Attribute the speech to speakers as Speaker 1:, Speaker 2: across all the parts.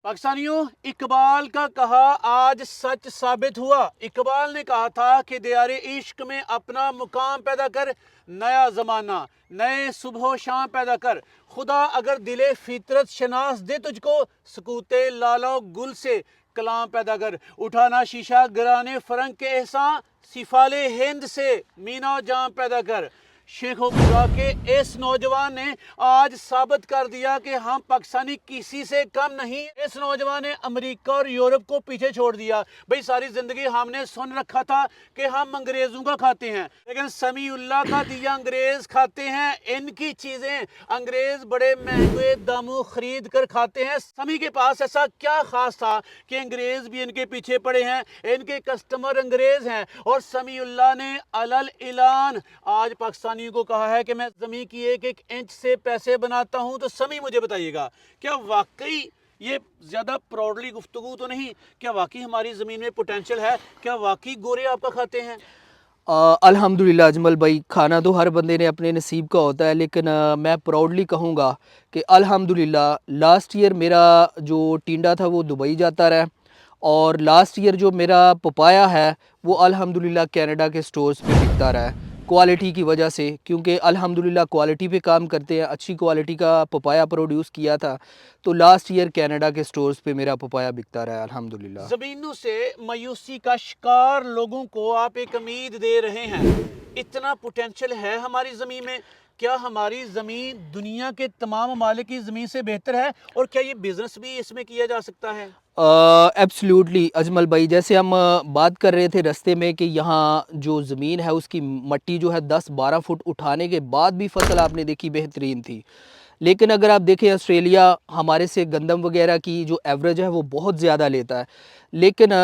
Speaker 1: पाकिस्तानियों, इकबाल का कहा आज सच साबित हुआ। इकबाल ने कहा था कि दियारे इश्क में अपना मुकाम पैदा कर, नया ज़माना नए सुबह शाम पैदा कर। खुदा अगर दिले फितरत शनास दे तुझको, सकूते लालो गुल से कलाम पैदा कर। उठाना शीशा गिराने फरंग के एहसान, सिफाले हिंद से मीना जाम पैदा कर। शेखोपुरा के इस नौजवान ने आज साबित कर दिया कि हम पाकिस्तानी किसी से कम नहीं। इस नौजवान ने अमेरिका और यूरोप को पीछे छोड़ दिया। भाई सारी जिंदगी हमने सुन रखा था कि हम अंग्रेजों का खाते हैं, लेकिन समीउल्लाह का दिया अंग्रेज खाते हैं। इनकी चीजें अंग्रेज बड़े महंगे दामों खरीद कर खाते हैं। समी के पास ऐसा क्या खास था कि अंग्रेज भी इनके पीछे पड़े हैं, इनके कस्टमर अंग्रेज हैं। और समीउल्लाह ने अलल इलान आज पाकिस्तानी को कहा है कि मैं जमीन की एक एक इंच से पैसे बनाता हूं। तो समी मुझे बताइएगा, क्या वाकई ये ज्यादा प्राउडली गुफ्तगू तो नहीं? क्या वाकई हमारी जमीन में पोटेंशियल है? क्या वाकई गोरे आपका खाते हैं?
Speaker 2: अल्हम्दुलिल्लाह अजमल भाई, खाना तो हर बंदे ने अपने नसीब का होता है, लेकिन मैं प्राउडली कहूँगा कि अल्हम्दुलिल्लाह लास्ट ईयर मेरा जो टिंडा था वो दुबई जाता रहा, और लास्ट ईयर जो मेरा पपाया है वो अल्हम्दुलिल्लाह कनाडा के स्टोर्स पे बिकता रहा है क्वालिटी की वजह से, क्योंकि अल्हम्दुलिल्लाह क्वालिटी पे काम करते हैं। अच्छी क्वालिटी का पपाया प्रोड्यूस किया था, तो लास्ट ईयर कनाडा के स्टोर्स पे मेरा पपाया बिकता रहा है अल्हम्दुलिल्लाह।
Speaker 1: जमीनों से मायूसी का शिकार लोगों को आप एक उम्मीद दे रहे हैं। इतना पोटेंशियल है हमारी ज़मीन में। क्या हमारी ज़मीन दुनिया के तमाम ममालिक की ज़मीन से बेहतर है? और क्या ये बिज़नेस भी इसमें किया जा सकता है?
Speaker 2: एब्सोल्युटली अजमल भाई, जैसे हम बात कर रहे थे रास्ते में कि यहाँ जो ज़मीन है उसकी मट्टी जो है 10-12 फुट उठाने के बाद भी फसल आपने देखी बेहतरीन थी। लेकिन अगर आप देखें ऑस्ट्रेलिया हमारे से गंदम वगैरह की जो एवरेज है वो बहुत ज़्यादा लेता है, लेकिन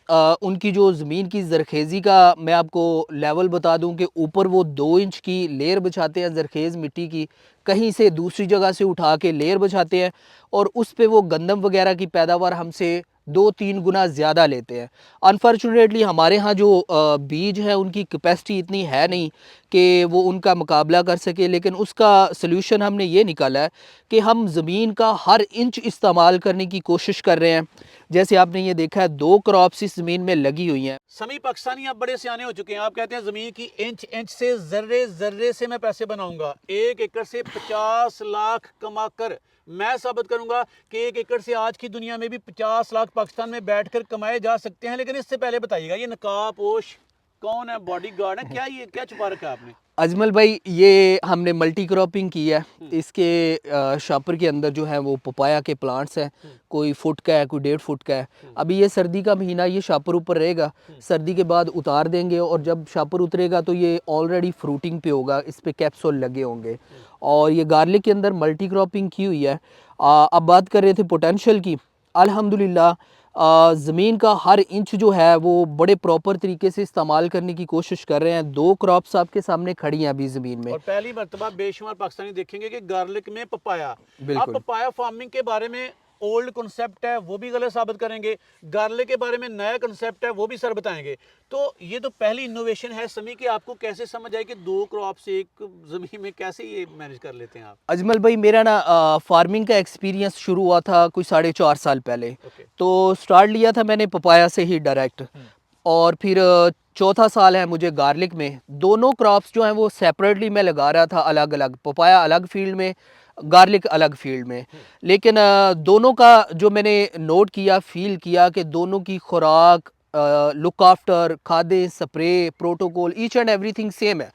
Speaker 2: उनकी जो ज़मीन की ज़रखेज़ी का मैं आपको लेवल बता दूं कि ऊपर वो 2 इंच की लेयर बिछाते हैं ज़रखेज़ मिट्टी की, कहीं से दूसरी जगह से उठा के लेयर बिछाते हैं, और उस पे वो गंदम वगैरह की पैदावार हमसे 2-3 गुना ज़्यादा लेते हैं। अनफॉर्चुनेटली हमारे यहाँ जो बीज है उनकी कैपेसिटी इतनी है नहीं कि वो उनका मुकाबला कर सके, लेकिन उसका सल्यूशन हमने ये निकाला है कि हम ज़मीन का हर इंच इस्तेमाल करने की कोशिश कर रहे हैं। जैसे आपने ये देखा है 2 क्रॉप्स इस ज़मीन में लगी हुई हैं।
Speaker 1: समी पाकिस्तानी आप बड़े सियाने हो चुके हैं। आप कहते हैं ज़मीन की इंच इंच से जर्रे जर्रे से मैं पैसे बनाऊंगा। 1 एकड़ से 50 लाख कमा कर मैं साबित करूंगा कि 1 एकड़ से आज की दुनिया में भी 50 लाख पाकिस्तान में बैठकर कमाए जा सकते हैं। लेकिन इससे पहले बताइएगा, ये नकाबपोश कौन है? बॉडीगार्ड है क्या? ये क्या छुपा रखा है आपने?
Speaker 2: अजमल भाई, ये हमने मल्टी क्रॉपिंग की है। इसके शॉपर के अंदर जो है वो पपाया के प्लांट्स हैं, कोई फुट का है, कोई 1.5 फुट का है। अभी ये सर्दी का महीना, ये शॉपर ऊपर रहेगा, सर्दी के बाद उतार देंगे, और जब शॉपर उतरेगा तो ये ऑलरेडी फ्रूटिंग पे होगा, इस पे कैप्सूल लगे होंगे। और ये गार्लिक के अंदर मल्टी क्रॉपिंग की हुई है। अब बात कर रहे थे पोटेंशियल की। अल्हम्दुलिल्लाह ज़मीन का हर इंच जो है वो बड़े प्रॉपर तरीके से इस्तेमाल करने की कोशिश कर रहे हैं। 2 क्रॉप्स आपके सामने खड़ी हैं अभी ज़मीन में।
Speaker 1: और पहली मर्तबा बेशुमार पाकिस्तानी देखेंगे कि गार्लिक में पपाया। आप
Speaker 2: बिल्कुल।
Speaker 1: पपाया फार्मिंग के बारे में ओल्ड कॉन्सेप्ट है वो भी गलत साबित करेंगे, गार्लिक के बारे में नया कॉन्सेप्ट है वो भी सर बताएंगे। तो ये तो पहली इनोवेशन है समी की। आपको कैसे समझ आए कि 2 क्रॉप से एक जमीन में कैसे ये मैनेज कर लेते हैं आप?
Speaker 2: अजमल भाई, मेरा ना फार्मिंग का एक्सपीरियंस शुरू हुआ था कोई 4.5 साल पहले।
Speaker 1: ओके।
Speaker 2: तो स्टार्ट लिया था मैंने पपाया से ही डायरेक्ट, और फिर चौथा साल है मुझे गार्लिक में। दोनों क्रॉप्स जो हैं वो सेपरेटली मैं लगा रहा था, अलग अलग, पपाया अलग फील्ड में, गार्लिक अलग फील्ड में। लेकिन दोनों का जो मैंने नोट किया, फील किया कि दोनों की खुराक, लुक आफ्टर, खादें, spray, protocol, each and everything same है।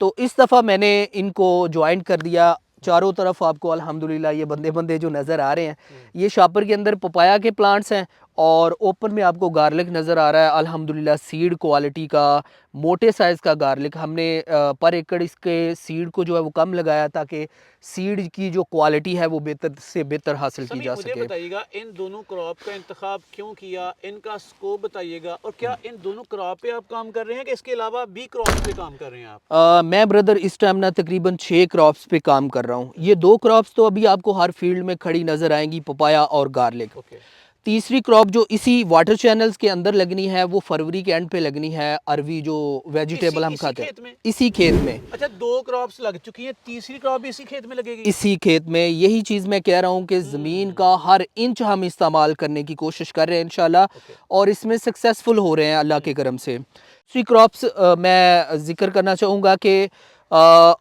Speaker 2: तो इस दफ़ा मैंने इनको ज्वाइन कर दिया। चारों तरफ आपको अल्हम्दुलिल्लाह ये बंदे बंदे जो नज़र आ रहे हैं, ये शॉपर के अंदर पपाया के प्लांट्स हैं, और ओपन में आपको गार्लिक नज़र आ रहा है। अल्हम्दुलिल्लाह सीड क्वालिटी का, मोटे साइज़ का गार्लिक हमने पर एकड़ इसके सीड को जो है वो कम लगाया, ताकि सीड की जो क्वालिटी है वो बेहतर से बेहतर हासिल की
Speaker 1: समी
Speaker 2: जा
Speaker 1: मुझे
Speaker 2: सके।
Speaker 1: बताइएगा, इन दोनों क्रॉप का इंतखाब क्यों किया? इनका स्कोप बताइएगा। और क्या इन दोनों क्रॉप पे आप काम कर रहे हैं कि इसके अलावा भी क्रॉप पे काम कर रहे हैं आप?
Speaker 2: मैं ब्रदर इस टाइम ना तकरीबन 6 क्रॉप्स पे काम कर रहा हूँ। ये 2 क्रॉप्स तो अभी आपको हर फील्ड में खड़ी नज़र आएंगी, पपाया और गार्लिक।
Speaker 1: ओके।
Speaker 2: तीसरी क्रॉप जो इसी वाटर चैनल्स के अंदर लगनी है वो फरवरी के एंड पे लगनी है, अरवी जो वेजिटेबल हम
Speaker 1: इसी
Speaker 2: खाते हैं
Speaker 1: खेत में?
Speaker 2: इसी खेत में।
Speaker 1: अच्छा, 2 क्रॉप्स लग चुकी हैं, तीसरी क्रॉप भी इसी खेत में लगेगी?
Speaker 2: इसी खेत में, यही चीज़ मैं कह रहा हूँ कि ज़मीन का हर इंच हम इस्तेमाल करने की कोशिश कर रहे हैं इंशाल्लाह, और इसमें सक्सेसफुल हो रहे हैं अल्लाह के करम से। दूसरी क्रॉप्स मैं ज़िक्र करना चाहूँगा कि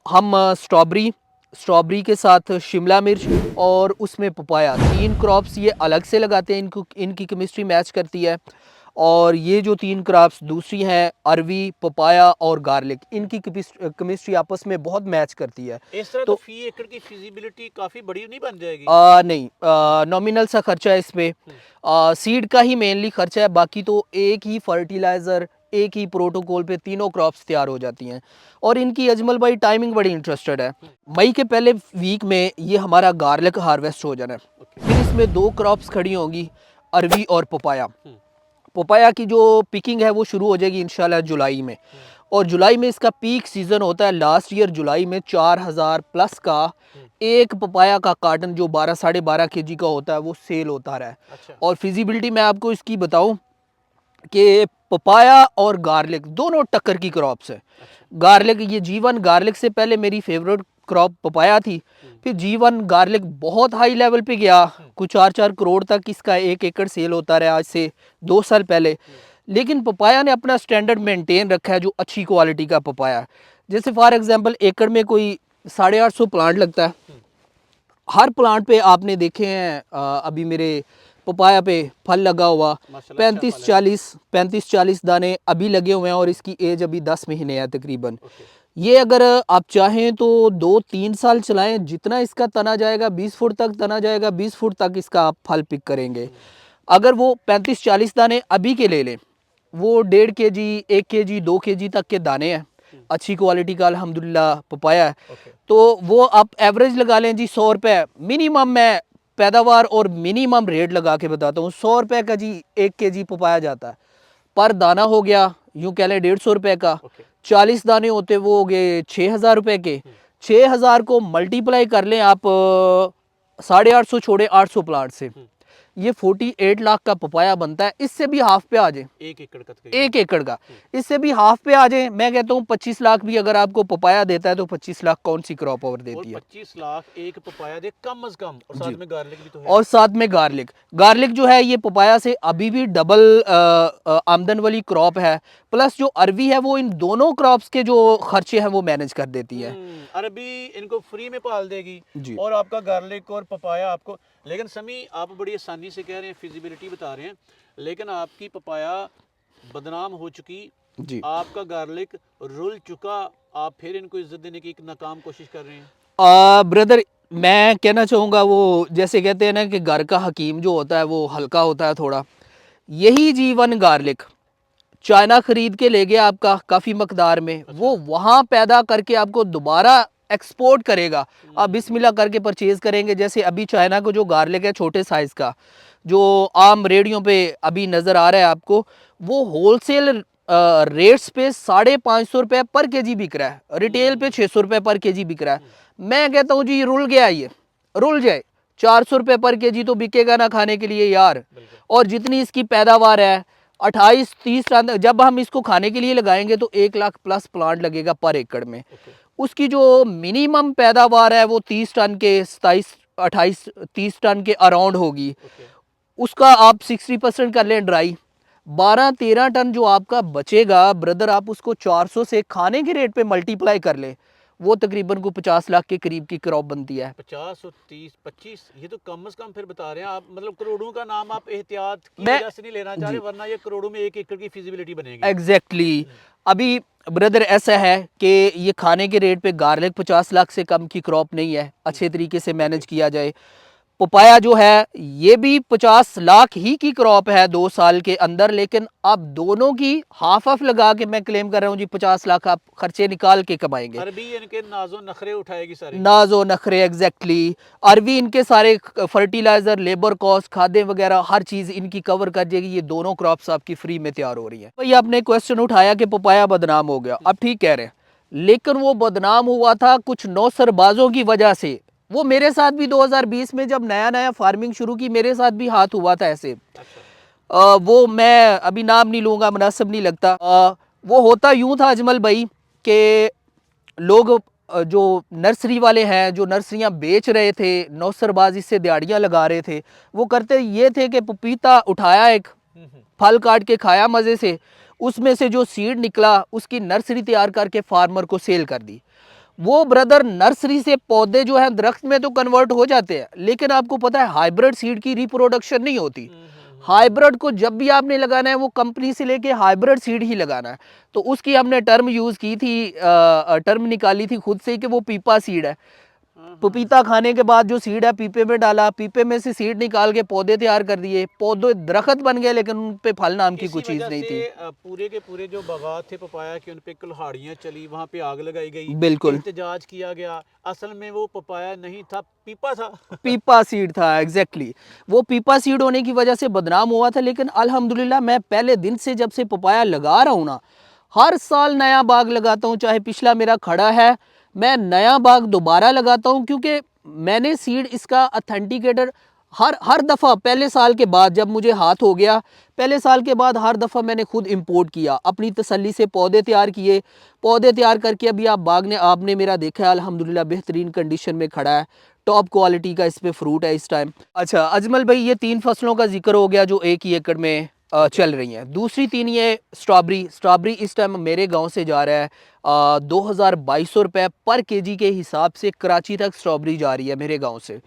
Speaker 2: हम स्ट्रॉबेरी के साथ शिमला मिर्च और उसमें पपाया, 3 क्रॉप्स ये अलग से लगाते हैं, इनकी केमिस्ट्री मैच करती है। और ये जो 3 क्रॉप्स दूसरी हैं, अरवी, पपाया और गार्लिक, इनकी केमिस्ट्री आपस में बहुत मैच करती है।
Speaker 1: इस तरह तो
Speaker 2: तो
Speaker 1: फी एकड़ की फिजिबिलिटी काफी बड़ी नहीं बन जाएगी?
Speaker 2: नहीं, नॉमिनल सा खर्चा है इसमें, सीड का ही मेनली खर्चा है, बाकी तो एक ही फर्टिलाइज़र, एक ही प्रोटोकॉल पे तीनों क्रॉप्स तैयार हो जाती हैं। और इनकी अजमल भाई टाइमिंग बड़ी इंटरेस्टेड है, मई के पहले वीक में ये हमारा गार्लिक हार्वेस्ट हो जाना है। फिर इसमें 2 क्रॉप्स खड़ी होंगी, अरवी और पपाया। पपाया की जो पिकिंग है वो शुरू हो जाएगी इंशाल्लाह जुलाई में, और जुलाई में इसका पीक सीज़न होता है। लास्ट ईयर जुलाई में 4000 प्लस का एक पपाया का कार्टन जो 12 साढ़े 12 केजी का होता है वो सेल होता रहा है।
Speaker 1: अच्छा।
Speaker 2: और फिजिबिलिटी मैं आपको इसकी बताऊं कि पपाया और गार्लिक दोनों टक्कर की क्रॉप्स है। गार्लिक, ये जीवन गार्लिक से पहले मेरी फेवरेट क्रॉप पपाया थी, फिर जीवन गार्लिक बहुत हाई लेवल पे गया, कुछ 4-4 करोड़ तक इसका 1 एकड़ सेल होता रहा आज से 2 साल पहले। लेकिन पपाया ने अपना स्टैंडर्ड मेंटेन रखा है, जो अच्छी क्वालिटी का पपाया है। जैसे फॉर एग्जांपल एकड़ में कोई 850 प्लांट लगता है, हर प्लांट पे आपने देखे हैं अभी मेरे पपाया पे फल लगा हुआ,
Speaker 1: माशाल्लाह अच्छा फल है।
Speaker 2: 35-40 दाने अभी लगे हुए हैं, और इसकी एज अभी 10 महीने है तकरीबन। ये अगर आप चाहें तो 2-3 साल चलाएं, जितना इसका तना जाएगा 20 फुट तक तना जाएगा, 20 फुट तक इसका आप फल पिक करेंगे। अगर वो 35-40 दाने अभी के ले लें, वो 1.5 केजी, 1 केजी, 2 केजी तक के दाने हैं, अच्छी क्वालिटी का अल्हम्दुलिल्लाह पपाया है। तो वो आप एवरेज लगा लें जी 100 रुपये मिनिमम, मैं पैदावार और मिनिमम रेट लगा के बताता हूँ, 100 रुपये का जी 1 केजी पपाया जाता है। पर दाना हो गया यूँ कह लें 150 रुपये का, 40 दाने होते वो हो गए 6000 रुपये के। 6000 को मल्टीप्लाई कर लें आप 850 छोड़े 800 प्लांट से, ये 48 लाख का पपाया बनता है। इससे भी हाफ पे आ जाए,
Speaker 1: 1 एकड़ का
Speaker 2: 1 एकड़ का, इससे भी हाफ पे आ जाए। मैं कहता हूँ 25 लाख भी अगर आपको पपाया देता है तो 25 लाख कौन सी क्रॉप ओवर
Speaker 1: और
Speaker 2: देती है।
Speaker 1: 25 लाख एक पपाया दे कम अज कम, और साथ में गार्लिक भी तो है।
Speaker 2: और साथ में गार्लिक जो है ये पपाया से अभी भी डबल आमदन वाली क्रॉप है। प्लस जो अरवी है वो इन दोनों क्रॉप्स के जो खर्चे हैं वो मैनेज कर देती है।
Speaker 1: अरबी इनको फ्री में पाल देगी
Speaker 2: जी।
Speaker 1: और आपका गार्लिक और पपाया आपको। लेकिन समी आप बड़ी आसानी से कह रहे हैं, फिजिबिलिटी बता रहे हैं, लेकिन आपकी पपाया बदनाम हो चुकी,
Speaker 2: जी
Speaker 1: आपका गार्लिक रुल चुका, आप फिर इनको इज्जत देने की एक नाकाम कोशिश कर रहे हैं।
Speaker 2: ब्रदर, मैं कहना चाहूँगा वो जैसे कहते हैं ना कि घर का हकीम जो होता है वो हल्का होता है थोड़ा, यही जीवन गार्लिक चाइना खरीद के ले गया आपका काफ़ी मकदार में, वो वहाँ पैदा करके आपको दोबारा एक्सपोर्ट करेगा। आप बिस्मिल्लाह करके परचेज़ करेंगे। जैसे अभी चाइना को जो गार्लिक है छोटे साइज़ का, जो आम रेडियो पे अभी नज़र आ रहा है आपको, वो होलसेल रेट्स पे 550 रुपये पर केजी बिक रहा है, रिटेल पे 600 रुपये पर केजी बिक रहा है। मैं कहता हूँ जी रुल गया, ये रुल जाए, 400 रुपये पर केजी तो बिकेगा ना खाने के लिए यार। और जितनी इसकी पैदावार है 28-30 टन, जब हम इसको खाने के लिए लगाएंगे तो 1 लाख प्लस प्लांट लगेगा पर एकड़ में। उसकी जो मिनिमम पैदावार है वो 30 टन के 27-28-30 टन के अराउंड होगी। उसका आप 60% कर लें ड्राई, 12-13 टन जो आपका बचेगा ब्रदर, आप उसको 400 से खाने के रेट पे मल्टीप्लाई कर लें, वो तकरीबन को 50 लाख के करीब की क्रॉप बनती है।
Speaker 1: 50 और 30, 25, ये तो कम से कम फिर बता रहे हैं आप, मतलब करोड़ों का नाम आप एहतियात की वजह से नहीं लेना चाह रहे, वरना ये करोड़ों में 1 एकड़ की फिजिबिलिटी बनेगी।
Speaker 2: एग्जैक्टली अभी ब्रदर ऐसा है कि ये खाने के रेट पे गार्लिक 50 लाख से कम की क्रॉप नहीं है, अच्छे तरीके से मैनेज किया जाए। पपाया जो है ये भी 50 लाख ही की क्रॉप है 2 साल के अंदर, लेकिन आप दोनों की हाफ लगा के मैं क्लेम कर रहा हूँ जी 50 लाख आप खर्चे निकाल के कमाएंगे।
Speaker 1: अरबी इनके नाजो नखरे उठाएगी सारी,
Speaker 2: नाजो नखरे, एग्जैक्टली। अरवी इनके सारे फर्टिलाइजर, लेबर कॉस्ट, खादें वगैरह हर चीज़ इनकी कवर कर जाएगी। ये दोनों क्रॉप्स आपकी फ्री में तैयार हो रही है। भाई आपने क्वेश्चन उठाया कि पपाया बदनाम हो गया, अब ठीक कह रहे हैं, लेकिन वो बदनाम हुआ था कुछ नौसरबाजों की वजह से, वो मेरे साथ भी 2020 में जब नया नया फार्मिंग शुरू की, मेरे साथ भी हाथ हुआ था ऐसे। वो मैं अभी नाम नहीं लूँगा, मुनासिब नहीं लगता। वो होता यूँ था अजमल भाई कि लोग जो नर्सरी वाले हैं, जो नर्सरियाँ बेच रहे थे, नौसरबाजी से दिहाड़ियाँ लगा रहे थे, वो करते ये थे कि पपीता उठाया, एक फल काट के खाया मज़े से, उसमें से जो सीड निकला उसकी नर्सरी तैयार करके फार्मर को सेल कर दी। वो ब्रदर नर्सरी से पौधे जो है दरख्त में तो कन्वर्ट हो जाते हैं, लेकिन आपको पता है हाइब्रिड सीड की रिप्रोडक्शन नहीं होती। हाइब्रिड को जब भी आपने लगाना है वो कंपनी से लेके हाइब्रिड सीड ही लगाना है। तो उसकी हमने टर्म यूज़ की थी, टर्म निकाली थी खुद से कि वो पीपा सीड है। पपीता खाने के बाद जो सीड है पीपे में डाला, पीपे में से सीड निकाल के पौधे तैयार कर दिए, पौधे दरख्त बन गए, लेकिन उन पे फल नाम की
Speaker 1: इसी
Speaker 2: कुछ चीज़
Speaker 1: वजह
Speaker 2: नहीं थी।
Speaker 1: से पूरे के पूरे जो बागात थे पपाया के, उन पे कुल्हाड़ियाँ चली, वहाँ पे आग लगाई गई,
Speaker 2: बिल्कुल
Speaker 1: एहतजाज किया गया। असल में वो पपाया नहीं था, पीपा था।
Speaker 2: पीपा सीड था, एग्जैक्टली वो पीपा सीड होने की वजह से बदनाम हुआ था। लेकिन अल्हम्दुलिल्लाह मैं पहले दिन से जब से पपाया लगा रहा हूँ ना, हर साल नया बाग लगाता हूँ। चाहे पिछला मेरा खड़ा है, मैं नया बाग दोबारा लगाता हूँ, क्योंकि मैंने सीड इसका अथेंटिकेटर हर दफ़ा पहले साल के बाद जब मुझे हाथ हो गया, पहले साल के बाद हर दफ़ा मैंने खुद इंपोर्ट किया, अपनी तसल्ली से पौधे तैयार किए। पौधे तैयार करके अभी आप बाग ने आपने मेरा देखा है, अल्हम्दुलिल्लाह बेहतरीन कंडीशन में खड़ा है, टॉप क्वालिटी का इस पे फ्रूट है इस टाइम। अच्छा अजमल भाई, ये 3 फसलों का जिक्र हो गया जो एक ही एकड़ में चल रही हैं। दूसरी 3 ये स्ट्रॉबेरी इस टाइम मेरे गांव से जा रहा है 2200 रुपये पर केजी के हिसाब से कराची तक स्ट्रॉबेरी जा रही है मेरे गांव से।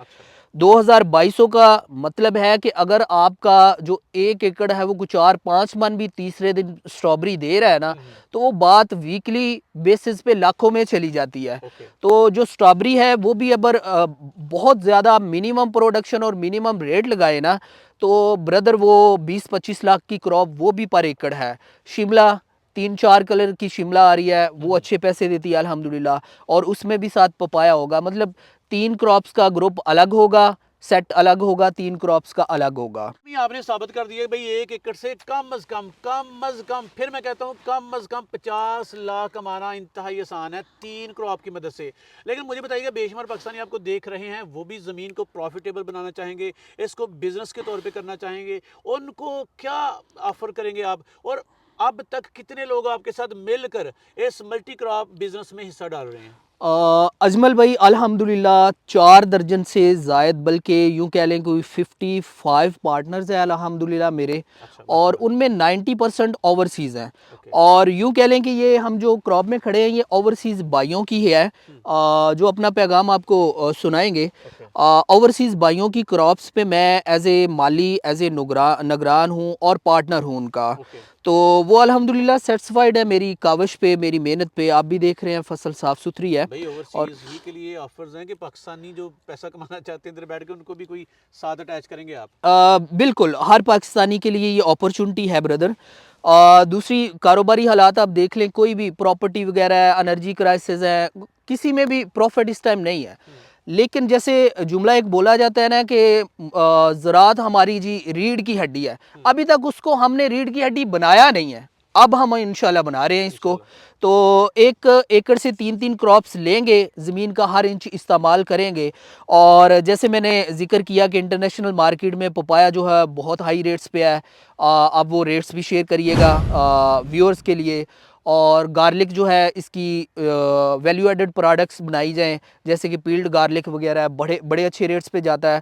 Speaker 2: 2200 का मतलब है कि अगर आपका जो 1 एकड़ है वो कुछ 4-5 मन भी तीसरे दिन स्ट्रॉबेरी दे रहा है ना, तो वो बात वीकली बेसिस पे लाखों में चली जाती है। तो जो स्ट्रॉबेरी है वो भी अगर बहुत ज़्यादा मिनिमम प्रोडक्शन और मिनिमम रेट लगाए ना, तो ब्रदर वो 20-25 लाख की क्रॉप वो भी पर एकड़ है। शिमला 3-4 कलर की शिमला आ रही है, वो अच्छे पैसे देती है अल्हम्दुलिल्लाह, और उसमें भी साथ पपाया होगा। मतलब 3 क्रॉप्स का ग्रुप अलग होगा, सेट अलग होगा, 3 क्रॉप्स का अलग होगा।
Speaker 1: आपने साबित कर दिया भाई 1 एकड़ से कम अज कम, फिर मैं कहता हूँ कम अज कम 50 लाख कमाना इंतहाई आसान है 3 क्रॉप की मदद से। लेकिन मुझे बताइएगा, बेशुमार पाकिस्तानी आपको देख रहे हैं, वो भी ज़मीन को प्रॉफिटेबल बनाना चाहेंगे, इसको बिजनेस के तौर पे करना चाहेंगे, उनको क्या ऑफर करेंगे आप? और अब तक कितने लोग आपके साथ मिलकर इस मल्टी क्रॉप बिजनेस में हिस्सा डाल रहे हैं?
Speaker 2: अजमल भाई अल्हम्दुलिल्लाह 4 दर्जन से ज़ायद, बल्कि यूँ कह लें कोई 55 पार्टनर्स हैं अल्हम्दुलिल्लाह मेरे, और उनमें 90% ओवरसीज़ हैं। और यूँ कह लें कि ये हम जो क्रॉप में खड़े हैं ये ओवरसीज़ भाइयों की है, जो अपना पैगाम आपको सुनाएंगे। ओवरसीज़ भाइयों की क्रॉप्स पे मैं as a Mali, as a निगरान हूँ और पार्टनर हूँ उनका। तो वो अल्हम्दुलिल्लाह सेटिस्फाइड है मेरी काविश पे, मेरी मेहनत पे। आप भी देख रहे हैं फसल साफ़ सुथरी है।
Speaker 1: भाई ओवरसीज ही के लिए ऑफर्स हैं कि पाकिस्तानी जो पैसा कमाना चाहते हैं इधर बैठ के, उनको भी कोई साथ अटैच करेंगे आप?
Speaker 2: बिल्कुल, हर पाकिस्तानी के लिए ये अपॉर्चुनिटी है ब्रदर। दूसरी कारोबारी हालात आप देख लें, कोई भी प्रॉपर्टी वगैरह है, एनर्जी क्राइसिस है, किसी में भी प्रॉफिट इस टाइम नहीं है। लेकिन जैसे जुमला एक बोला जाता है ना कि ज़राअत हमारी जी रीढ़ की हड्डी है, अभी तक उसको हमने रीढ़ की हड्डी बनाया नहीं है, अब हम इंशाल्लाह बना रहे हैं इसको। तो 1 एकड़ से 3-3 क्रॉप्स लेंगे, ज़मीन का हर इंच इस्तेमाल करेंगे। और जैसे मैंने जिक्र किया कि इंटरनेशनल मार्केट में पपाया जो है बहुत हाई रेट्स पे है, अब वो रेट्स भी शेयर करिएगा व्यूअर्स के लिए। और गार्लिक जो है इसकी वैल्यू एडेड प्रोडक्ट्स बनाई जाएं, जैसे कि पील्ड गार्लिक वगैरह बड़े बड़े अच्छे रेट्स पे जाता है।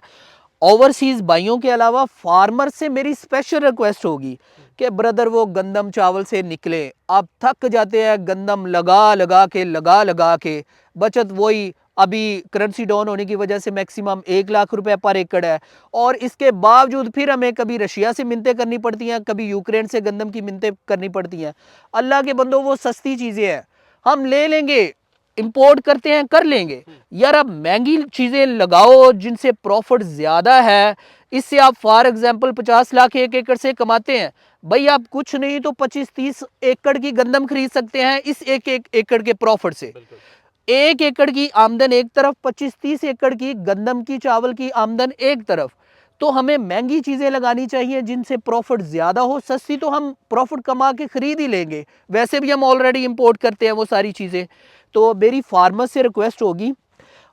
Speaker 2: ओवरसीज़ भाइयों के अलावा फार्मर से मेरी स्पेशल रिक्वेस्ट होगी कि ब्रदर वो गंदम चावल से निकले। आप थक जाते हैं गंदम लगा लगा के, बचत वही अभी करेंसी डाउन होने की वजह से मैक्सिमम 1 लाख रुपए पर एकड़ है, और इसके बावजूद फिर हमें कभी रशिया से मिन्तें करनी पड़ती हैं, कभी यूक्रेन से गंदम की मिन्तें करनी पड़ती हैं। अल्लाह के बंदो वो सस्ती चीज़ें हैं, हम ले लेंगे, इंपोर्ट करते हैं कर लेंगे यार। अब महंगी चीज़ें लगाओ जिनसे प्रॉफिट ज़्यादा है, इससे आप फॉर एग्जांपल 50 लाख 1 एकड़ से कमाते हैं, भाई आप कुछ नहीं तो 25-30 एकड़ की गंदम खरीद सकते हैं इस एक एकड़ के प्रॉफिट से। 1 एकड़ की आमदन एक तरफ, 25-30 एकड़ की गंदम की चावल की आमदन एक तरफ। तो हमें महंगी चीज़ें लगानी चाहिए जिनसे प्रॉफिट ज़्यादा हो, सस्ती तो हम प्रॉफिट कमा के खरीद ही लेंगे, वैसे भी हम ऑलरेडी इंपोर्ट करते हैं वो सारी चीज़ें। तो मेरी फार्मर से रिक्वेस्ट होगी,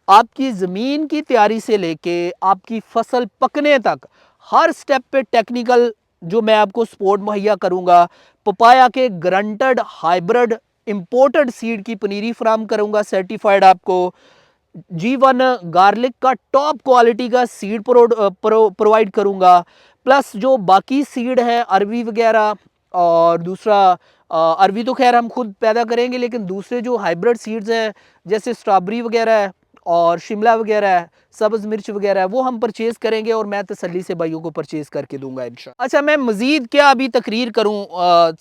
Speaker 2: आपकी ज़मीन की तैयारी से लेके आपकी फसल पकने तक हर स्टेप पे टेक्निकल जो मैं आपको सपोर्ट मुहैया करूँगा। पपाया के गारंटेड हाइब्रिड इंपोर्टेड सीड की पनीरी फराम करूँगा सर्टिफाइड आपको। G1 गार्लिक का टॉप क्वालिटी का सीड प्रोवाइड करूँगा। प्लस जो बाकी सीड है अरवी वगैरह, और दूसरा अरवी तो खैर हम खुद पैदा करेंगे, लेकिन दूसरे जो हाइब्रिड सीड्स हैं जैसे स्ट्रॉबेरी वगैरह है और शिमला वगैरह है, सब्ज़ मिर्च वगैरह है, वो हम परचेज़ करेंगे और मैं तसल्ली से भाइयों को परचेज़ करके दूंगा इंशाल्लाह। अच्छा, मैं मज़ीद क्या अभी तकरीर करूं,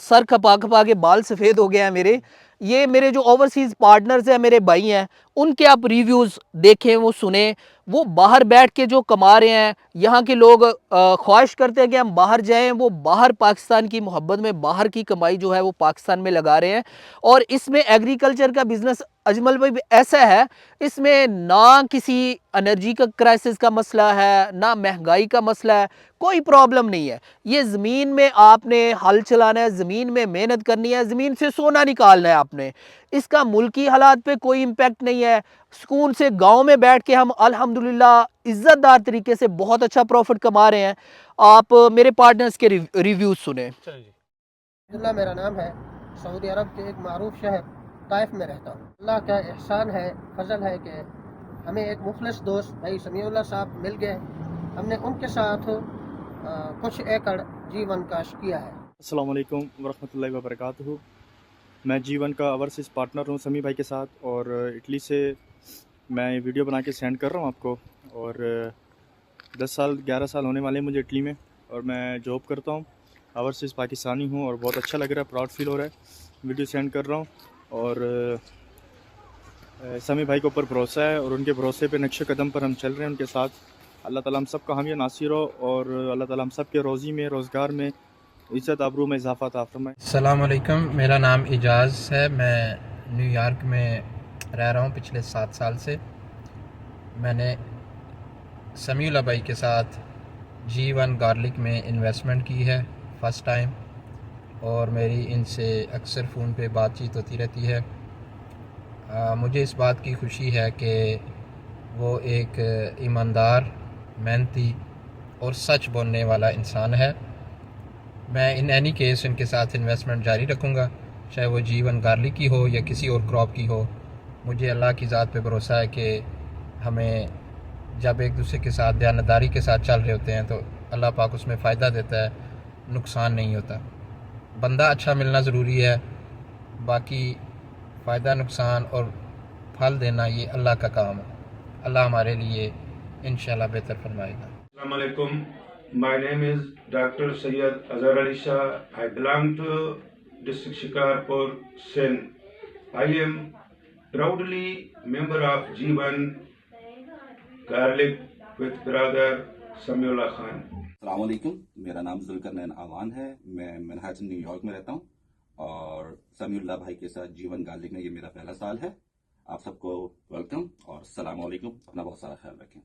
Speaker 2: सर खपा खपा के बाल सफ़ेद हो गए हैं मेरे। ये मेरे जो ओवरसीज़ पार्टनर्स हैं, मेरे भाई हैं, उनके आप रिव्यूज़ देखें, वो सुने। वो बाहर बैठ के जो कमा रहे हैं, यहाँ के लोग ख्वाहिश करते हैं कि हम बाहर जाएं, वो बाहर पाकिस्तान की मोहब्बत में बाहर की कमाई जो है वो पाकिस्तान में लगा रहे हैं। और इसमें एग्रीकल्चर का बिज़नेस अजमल भाई ऐसा है, इसमें ना किसी एनर्जी का क्राइसिस का मसला है, ना महंगाई का मसला है, कोई प्रॉब्लम नहीं है। ये ज़मीन में आपने हल चलाना है, ज़मीन में मेहनत करनी है, ज़मीन से सोना निकालना है आपने। इसका मुल्की हालात पे कोई इम्पैक्ट नहीं है। सुकून से गांव में बैठ के हम अल्हम्दुलिल्लाह इज़्ज़तदार तरीके से बहुत अच्छा प्रॉफिट कमा रहे हैं। आप मेरे पार्टनर्स के रिव्यूज़ सुने।
Speaker 3: अब्दुल्ला मेरा नाम है। सऊदी अरब के एक मारूफ शहर ताइफ में रहता हूँ। अल्लाह का एहसान है, फजल है कि हमें एक मुखलिस दोस्त भाई समीउल्लाह साहब मिल गए। हमने उनके साथ कुछ एकड़ जीवन काश किया है।
Speaker 4: अस्सलाम वालेकुम वरहमतुल्लाहि वबरकातुहू। मैं जीवन का ओवरसीज़ पार्टनर हूँ समी भाई के साथ, और इटली से मैं ये वीडियो बना के सेंड कर रहा हूँ आपको। और 10 साल 11 साल होने वाले हैं मुझे इटली में, और मैं जॉब करता हूँ, ओवरसीज़ पाकिस्तानी हूँ, और बहुत अच्छा लग रहा है, प्राउड फील हो रहा है। वीडियो सेंड कर रहा हूँ, और समी भाई के ऊपर भरोसा है, और उनके भरोसे पे नक्शे कदम पर हम चल रहे हैं उनके साथ। अल्लाह ताला हम सब का हामी नासिर हो, और अल्लाह ताला हम सब के रोज़ी में, रोज़गार में, इज़्ज़त आबरू में इजाफ़ा अता फरमाए।
Speaker 5: अस्सलाम वालेकुम, मेरा नाम इजाज़ है। मैं न्यूयॉर्क में रह रहा हूँ पिछले 7 साल से। मैंने समीउल्लाह भाई के साथ G1 गार्लिक में इन्वेस्टमेंट की है फ़र्स्ट टाइम, और मेरी इनसे अक्सर फ़ोन पे बातचीत होती रहती है। मुझे इस बात की खुशी है कि वो एक ईमानदार, मेहनती और सच बोलने वाला इंसान है। मैं इन एनी केस इनके साथ इन्वेस्टमेंट जारी रखूँगा, चाहे वो G1 गार्लिक की हो या किसी और क्रॉप की हो। मुझे अल्लाह की ज़ात पे भरोसा है कि हमें जब एक दूसरे के साथ दयानतदारी के साथ चल रहे होते हैं तो अल्लाह पाक उसमें फ़ायदा देता है, नुकसान नहीं होता। बंदा अच्छा मिलना ज़रूरी है, बाकी फ़ायदा नुकसान और फल देना ये अल्लाह का काम है। अल्लाह हमारे लिए इंशाल्लाह बेहतर फरमाएगा।
Speaker 6: Assalamu alaikum. My name is Dr. Sayyid Azhar Ali Shah. I belong to district Shikarpur, Sindh. I am proudly member of G1 Garlic with brother Samiullah Khan.
Speaker 7: अस्सलाम वालेकुम, मेरा नाम जुल्करनैन आवान है। मैं मैनहट्टन न्यूयॉर्क में रहता हूँ, और समीउल्लाह भाई के साथ G1 गार्लिक में ये मेरा पहला साल है। आप सबको वेलकम और अस्सलाम वालेकुम। अपना बहुत सारा ख्याल रखें।